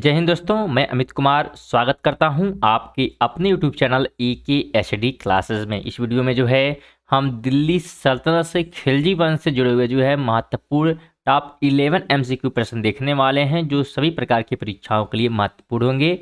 जय हिंद दोस्तों, मैं अमित कुमार स्वागत करता हूं आपके अपने यूट्यूब चैनल AKHD क्लासेस में। इस वीडियो में जो है हम दिल्ली सल्तनत से खिलजी वंश से जुड़े हुए जो है महत्वपूर्ण टॉप 11 MCQ प्रश्न देखने वाले हैं, जो सभी प्रकार की परीक्षाओं के लिए महत्वपूर्ण होंगे।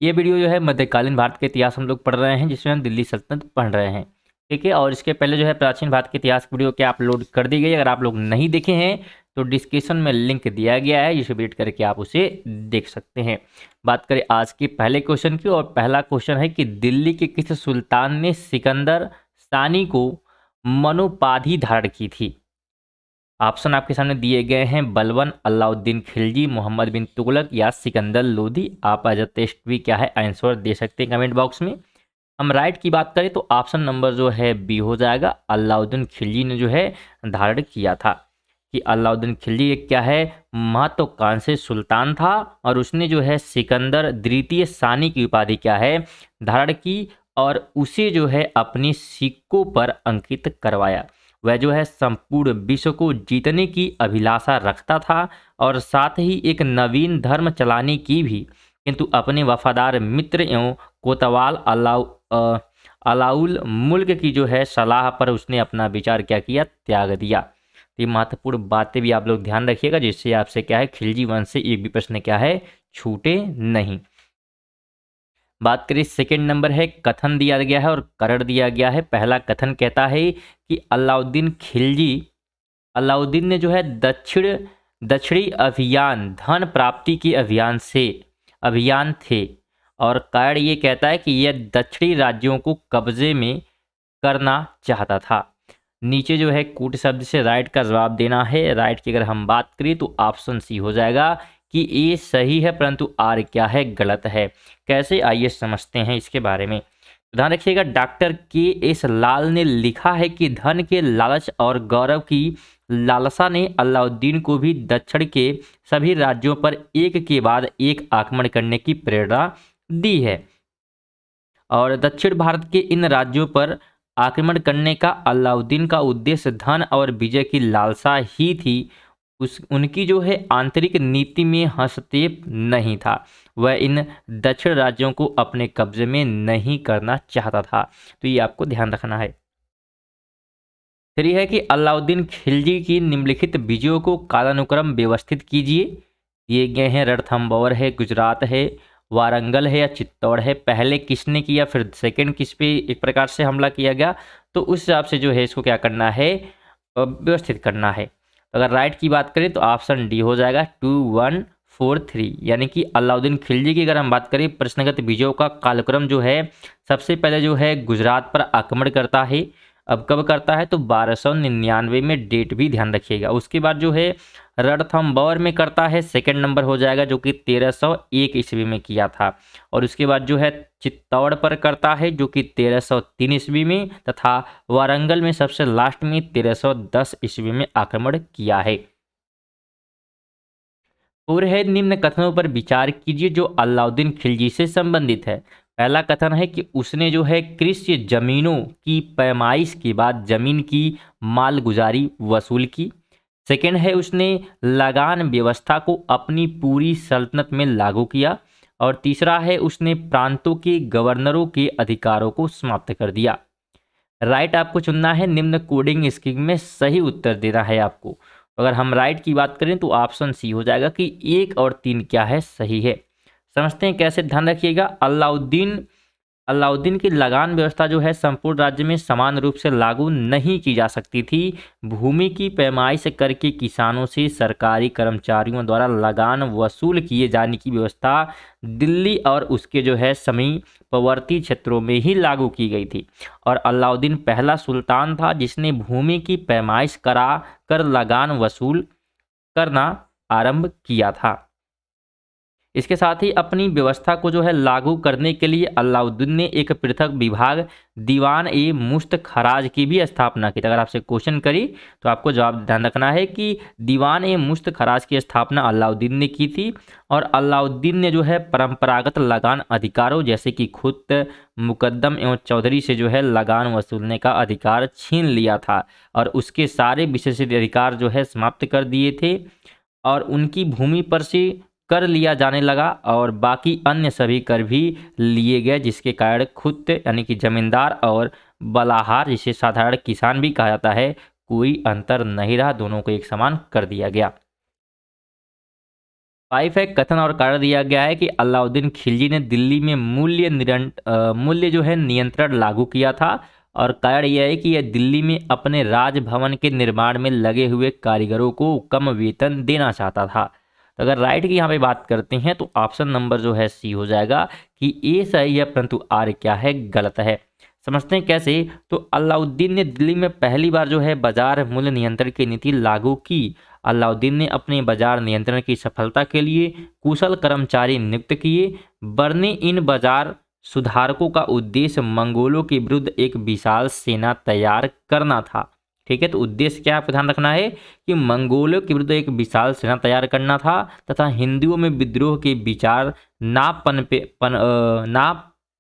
ये वीडियो जो है मध्यकालीन भारत के इतिहास हम लोग पढ़ रहे हैं, जिसमें हम दिल्ली सल्तनत पढ़ रहे हैं। ठीक है, और इसके पहले जो है प्राचीन भारत के इतिहास की वीडियो क्या अपलोड कर दी गई। अगर आप लोग नहीं देखे हैं तो डिस्क्रिप्शन में लिंक दिया गया है, जिसे विजिट करके आप उसे देख सकते हैं। बात करें आज के पहले क्वेश्चन की, और पहला क्वेश्चन है कि दिल्ली के किस सुल्तान ने सिकंदर सानी को मनोपाधि धारण की थी। ऑप्शन आपके सामने दिए गए हैं: बलबन, अलाउद्दीन खिलजी, मोहम्मद बिन तुगलक या सिकंदर लोदी। आप एज अ टेस्ट भी क्या है आंसर दे सकते हैं कमेंट बॉक्स में। हम राइट की बात करें तो ऑप्शन नंबर जो है बी हो जाएगा। अलाउद्दीन खिलजी ने जो है धारण किया था। कि अलाउद्दीन खिलजी एक क्या है महत्वाकांक्षी सुल्तान था, और उसने जो है सिकंदर द्वितीय सानी की उपाधि क्या है धारण की, और उसे जो है अपनी सिक्कों पर अंकित करवाया। वह जो है संपूर्ण विश्व को जीतने की अभिलाषा रखता था, और साथ ही एक नवीन धर्म चलाने की भी, किंतु अपने वफादार मित्र एवं कोतवाल अलाउल मुल्क की जो है सलाह पर उसने अपना विचार क्या किया, त्याग दिया। तो ये महत्वपूर्ण बातें भी आप लोग ध्यान रखिएगा, जिससे आपसे क्या है खिलजी वंश से एक भी प्रश्न क्या है छूटे नहीं। बात करें सेकंड नंबर है, कथन दिया गया है और करण दिया गया है। पहला कथन कहता है कि अलाउद्दीन ने जो है दक्षिणी अभियान धन प्राप्ति के अभियान थे, और कारण ये कहता है कि यह दक्षिणी राज्यों को कब्जे में करना चाहता था। नीचे जो है कूट शब्द से राइट का जवाब देना है। राइट की अगर हम बात करें तो ऑप्शन सी हो जाएगा कि ए सही है, परंतु आर क्या है गलत है। कैसे, आइए समझते हैं इसके बारे में। ध्यान रखिएगा, डॉक्टर KS लाल ने लिखा है कि धन के लालच और गौरव की लालसा ने अलाउद्दीन को भी दक्षिण के सभी राज्यों पर एक के बाद एक आक्रमण करने की प्रेरणा दी है, और दक्षिण भारत के इन राज्यों पर आक्रमण करने का अलाउद्दीन का उद्देश्य धन और विजय की लालसा ही थी। उनकी जो है आंतरिक नीति में हस्तक्षेप नहीं था। वह इन दक्षिण राज्यों को अपने कब्जे में नहीं करना चाहता था। तो ये आपको ध्यान रखना है। फिर यह है कि अलाउद्दीन खिलजी की निम्नलिखित विजयों को कालानुक्रम व्यवस्थित कीजिए। दिए गए हैं रणथंभौर है, गुजरात है, वारंगल है या चित्तौड़ है। पहले किसने किया, फिर सेकंड किस पे एक प्रकार से हमला किया गया, तो उस हिसाब से जो है इसको क्या करना है व्यवस्थित करना है। अगर राइट की बात करें तो ऑप्शन डी हो जाएगा 2143, यानी कि अलाउद्दीन खिलजी की अगर हम बात करें प्रश्नगत विजयों का कालक्रम जो है सबसे पहले जो है गुजरात पर आक्रमण करता है। अब कब करता है तो 1299 में, डेट भी ध्यान रखिएगा। उसके बाद जो है रणथंभौर में करता है, सेकंड नंबर हो जाएगा, जो कि 1301 ईस्वी में किया था। और उसके बाद जो है चित्तौड़ पर करता है, जो कि 1303 ईस्वी में, तथा वारंगल में सबसे लास्ट में 1310 ईस्वी में आक्रमण किया है। और है निम्न कथनों पर विचार कीजिए जो अलाउद्दीन खिलजी से संबंधित है। पहला कथन है कि उसने जो है कृषि जमीनों की पैमाइश के बाद जमीन की मालगुजारी वसूल की। सेकंड है उसने लगान व्यवस्था को अपनी पूरी सल्तनत में लागू किया। और तीसरा है उसने प्रांतों के गवर्नरों के अधिकारों को समाप्त कर दिया। राइट आपको चुनना है, निम्न कोडिंग स्कीम में सही उत्तर देना है आपको। अगर हम राइट की बात करें तो ऑप्शन सी हो जाएगा कि 1 और 3 क्या है सही है। समझते हैं कैसे, ध्यान रखिएगा। अलाउद्दीन की लगान व्यवस्था जो है संपूर्ण राज्य में समान रूप से लागू नहीं की जा सकती थी। भूमि की पैमाइश करके किसानों से सरकारी कर्मचारियों द्वारा लगान वसूल किए जाने की व्यवस्था दिल्ली और उसके जो है समीपवर्ती क्षेत्रों में ही लागू की गई थी। और अलाउद्दीन पहला सुल्तान था जिसने भूमि की पैमाइश करा कर लगान वसूल करना आरंभ किया था। इसके साथ ही अपनी व्यवस्था को जो है लागू करने के लिए अलाउद्दीन ने एक पृथक विभाग दीवान ए मुश्त खराज की भी स्थापना की। अगर आपसे क्वेश्चन करी तो आपको जवाब ध्यान रखना है कि दीवान ए मुश्त खराज की स्थापना अलाउद्दीन ने की थी। और अलाउद्दीन ने जो है परंपरागत लगान अधिकारों जैसे कि खुद मुकद्दम एवं चौधरी से जो है लगान वसूलने का अधिकार छीन लिया था, और उसके सारे विशेषाधिकार जो है समाप्त कर दिए थे। और उनकी भूमि पर से कर लिया जाने लगा और बाकी अन्य सभी कर भी लिए गए, जिसके कारण खुद यानी कि जमींदार और बलाहार, जिसे साधारण किसान भी कहा जाता है, कोई अंतर नहीं रहा, दोनों को एक समान कर दिया गया। 5 है, कथन और कारण दिया गया है कि अलाउद्दीन खिलजी ने दिल्ली में मूल्य जो है नियंत्रण लागू किया था, और कारण यह है कि यह दिल्ली में अपने राजभवन के निर्माण में लगे हुए कारीगरों को कम वेतन देना चाहता था। तो अगर राइट की यहाँ पे बात करते हैं तो ऑप्शन नंबर जो है सी हो जाएगा कि ए सही है, परंतु आर क्या है, गलत है। समझते हैं कैसे। तो अलाउद्दीन ने दिल्ली में पहली बार जो है बाजार मूल्य नियंत्रण की नीति लागू की। अलाउद्दीन ने अपने बाजार नियंत्रण की सफलता के लिए कुशल कर्मचारी नियुक्त किए। बरने इन बाजार सुधारकों का उद्देश्य मंगोलों के विरुद्ध एक विशाल सेना तैयार करना था। ठीक है, तो उद्देश्य क्या आपको ध्यान रखना है कि मंगोलों के विरुद्ध एक विशाल सेना तैयार करना था तथा हिंदुओं में विद्रोह के विचार ना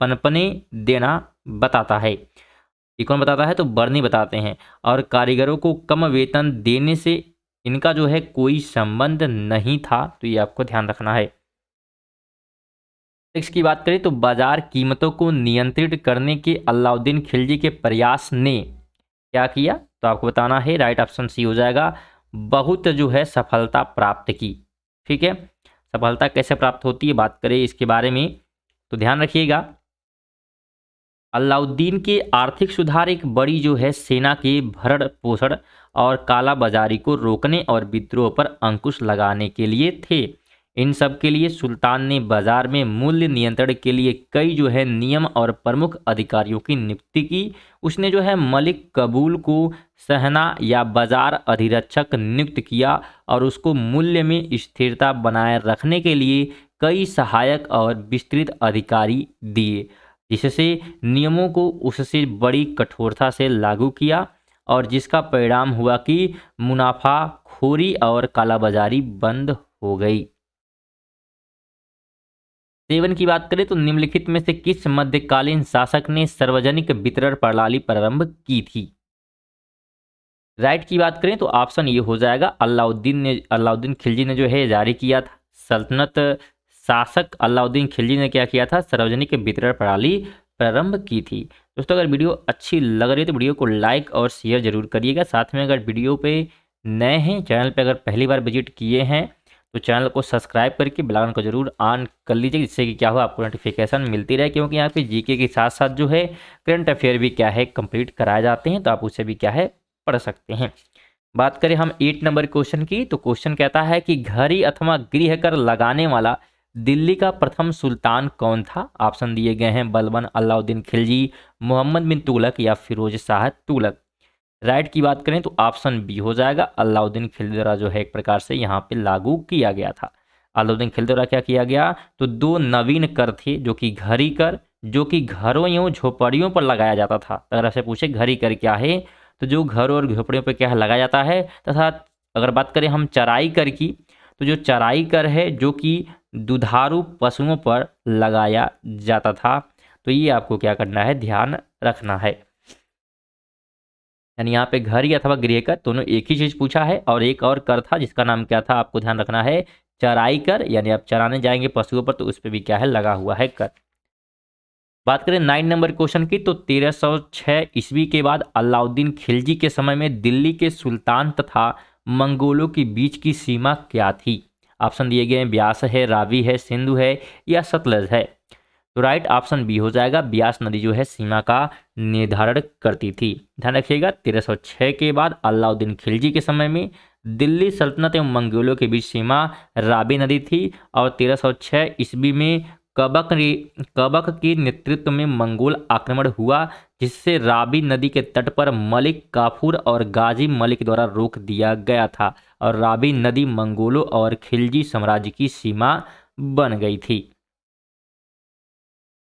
पनपने देना बताता है। ये कौन बताता है, तो बर्नी बताते हैं। और कारीगरों को कम वेतन देने से इनका जो है कोई संबंध नहीं था, तो ये आपको ध्यान रखना है। टैक्स की बात करें तो बाजार कीमतों को नियंत्रित करने के अलाउद्दीन खिलजी के प्रयास ने क्या किया, तो आपको बताना है। राइट ऑप्शन सी हो जाएगा, बहुत जो है सफलता प्राप्त की। ठीक है, सफलता कैसे प्राप्त होती है बात करें इसके बारे में तो ध्यान रखिएगा। अलाउद्दीन के आर्थिक सुधार एक बड़ी जो है सेना के भरण पोषण और कालाबाजारी को रोकने और विद्रोह पर अंकुश लगाने के लिए थे। इन सब के लिए सुल्तान ने बाजार में मूल्य नियंत्रण के लिए कई जो है नियम और प्रमुख अधिकारियों की नियुक्ति की। उसने जो है मलिक कबूल को सहना या बाजार अधिरक्षक नियुक्त किया और उसको मूल्य में स्थिरता बनाए रखने के लिए कई सहायक और विस्तृत अधिकारी दिए, जिससे नियमों को उससे बड़ी कठोरता से लागू किया और जिसका परिणाम हुआ कि मुनाफाखोरी और कालाबाजारी बंद हो गई। 7 की बात करें तो निम्नलिखित में से किस मध्यकालीन शासक ने सार्वजनिक वितरण प्रणाली प्रारंभ की थी। राइट की बात करें तो ऑप्शन ये हो जाएगा, अलाउद्दीन खिलजी ने जो है जारी किया था। सल्तनत शासक अलाउद्दीन खिलजी ने क्या किया था, सार्वजनिक वितरण प्रणाली प्रारंभ की थी। दोस्तों अगर वीडियो अच्छी लग रही है तो वीडियो को लाइक और शेयर जरूर करिएगा। साथ में अगर वीडियो पे नए हैं, चैनल पे अगर पहली बार विजिट किए हैं तो चैनल को सब्सक्राइब करके बेल आइकन को जरूर ऑन कर लीजिए, जिससे कि क्या हो आपको नोटिफिकेशन मिलती रहे, क्योंकि यहाँ पे जीके के साथ साथ जो है करंट अफेयर भी क्या है कंप्लीट कराए जाते हैं, तो आप उसे भी क्या है पढ़ सकते हैं। बात करें हम 8 नंबर क्वेश्चन की, तो क्वेश्चन कहता है कि घड़ी अथवा गृह कर लगाने वाला दिल्ली का प्रथम सुल्तान कौन था। ऑप्शन दिए गए हैं, बलबन अलाउद्दीन खिलजी, मोहम्मद बिन तुगलक या फिरोज शाह तुगलक। राइट की बात करें तो ऑप्शन बी हो जाएगा, अलाउद्दीन खिलजी द्वारा जो है एक प्रकार से यहाँ पे लागू किया गया था। अलाउद्दीन खिलजी द्वारा क्या किया गया, तो 2 नवीन कर थे, जो कि घड़ी कर, जो कि घरों एवं झोपड़ियों पर लगाया जाता था। अगर आपसे पूछे घड़ी कर क्या है, तो जो घरों और झोपड़ियों पर क्या लगाया जाता है, तथा अगर बात करें हम चराई कर की, तो जो चराई कर है जो कि दुधारू पशुओं पर लगाया जाता था। तो ये आपको क्या करना है, ध्यान रखना है। यानी यहाँ पे घड़ी अथवा गृह कर दोनों एक ही चीज पूछा है, और एक और कर था जिसका नाम क्या था आपको ध्यान रखना है, चराई कर, यानी आप चराने जाएंगे पशुओं पर तो उस पर भी क्या है लगा हुआ है कर। बात करें 9 नंबर क्वेश्चन की, तो 1306 ईस्वी के बाद अलाउद्दीन खिलजी के समय में दिल्ली के सुल्तान तथा मंगोलों के बीच की सीमा क्या थी। ऑप्शन दिए गए हैं, ब्यास है, रावी है, सिंधु है या सतलज है। तो राइट ऑप्शन बी हो जाएगा, ब्यास नदी जो है सीमा का निर्धारण करती थी। ध्यान रखिएगा 1306 के बाद अलाउद्दीन खिलजी के समय में दिल्ली सल्तनत एवं मंगोलों के बीच सीमा रावी नदी थी, और 1306 ईस्वी में कबक के नेतृत्व में मंगोल आक्रमण हुआ, जिससे रावी नदी के तट पर मलिक काफूर और गाजी मलिक द्वारा रोक दिया गया था, और रावी नदी मंगोलों और खिलजी साम्राज्य की सीमा बन गई थी।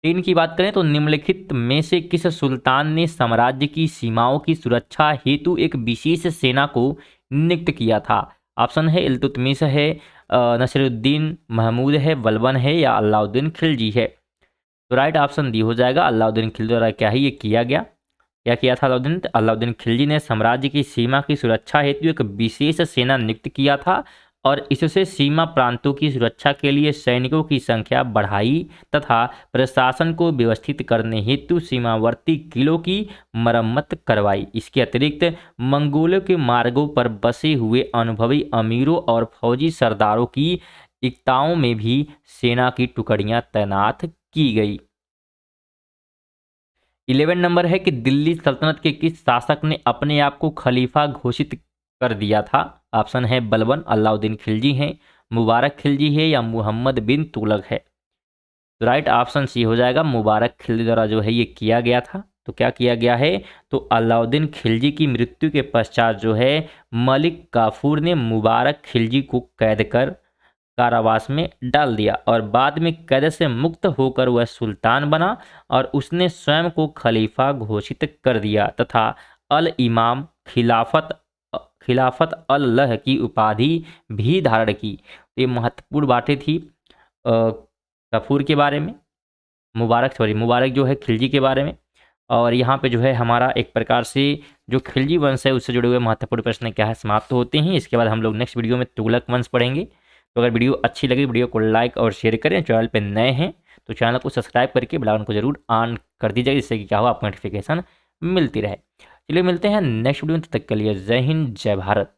3 की बात करें तो निम्नलिखित में से किस सुल्तान ने साम्राज्य की सीमाओं की सुरक्षा हेतु एक विशेष सेना को नियुक्त किया था। ऑप्शन है, इल्तुतमिश है, नसीरुद्दीन महमूद है, बलबन है या अलाउद्दीन खिलजी है। तो राइट ऑप्शन डी हो जाएगा, अलाउद्दीन खिलजी द्वारा क्या ही ये किया गया। क्या किया था अलाउद्दीन खिलजी ने साम्राज्य की सीमा की सुरक्षा हेतु एक विशेष सेना नियुक्त किया था, और इससे सीमा प्रांतों की सुरक्षा के लिए सैनिकों की संख्या बढ़ाई तथा प्रशासन को व्यवस्थित करने हेतु सीमावर्ती किलों की मरम्मत करवाई। इसके अतिरिक्त मंगोलों के मार्गों पर बसे हुए अनुभवी अमीरों और फौजी सरदारों की इक्ताओं में भी सेना की टुकड़ियां तैनात की गई। 11 नंबर है कि दिल्ली सल्तनत के किस शासक ने अपने आप को खलीफा घोषित कर दिया था? ऑप्शन है बलबन, अलाउद्दीन खिलजी है, मुबारक खिलजी है या मोहम्मद बिन तुगलक है। तो राइट ऑप्शन सी हो जाएगा, मुबारक खिलजी द्वारा जो है ये किया गया था। तो क्या किया गया है? तो अलाउद्दीन खिलजी की मृत्यु के पश्चात जो है मलिक काफूर ने मुबारक खिलजी को कैद कर कारावास में डाल दिया और बाद में कैद से मुक्त होकर वह सुल्तान बना और उसने स्वयं को खलीफा घोषित कर दिया तथा अल इमाम खिलाफत अल्लाह की उपाधि भी धारण की। ये महत्वपूर्ण बातें थी कफूर के बारे में, मुबारक जो है खिलजी के बारे में। और यहाँ पे जो है हमारा एक प्रकार से जो खिलजी वंश है उससे जुड़े हुए महत्वपूर्ण प्रश्न क्या है समाप्त होते हैं। इसके बाद हम लोग नेक्स्ट वीडियो में तुगलक वंश पढ़ेंगे। तो अगर वीडियो अच्छी लगी वीडियो को लाइक और शेयर करें, चैनल पे नए हैं तो चैनल को सब्सक्राइब करके बेल आइकन को जरूर ऑन कर दीजिएगा, जिससे कि क्या हो आपको नोटिफिकेशन मिलती रहे। चलिए मिलते हैं नेक्स्ट वीडियो में, तब तक के लिए जय हिंद जय भारत।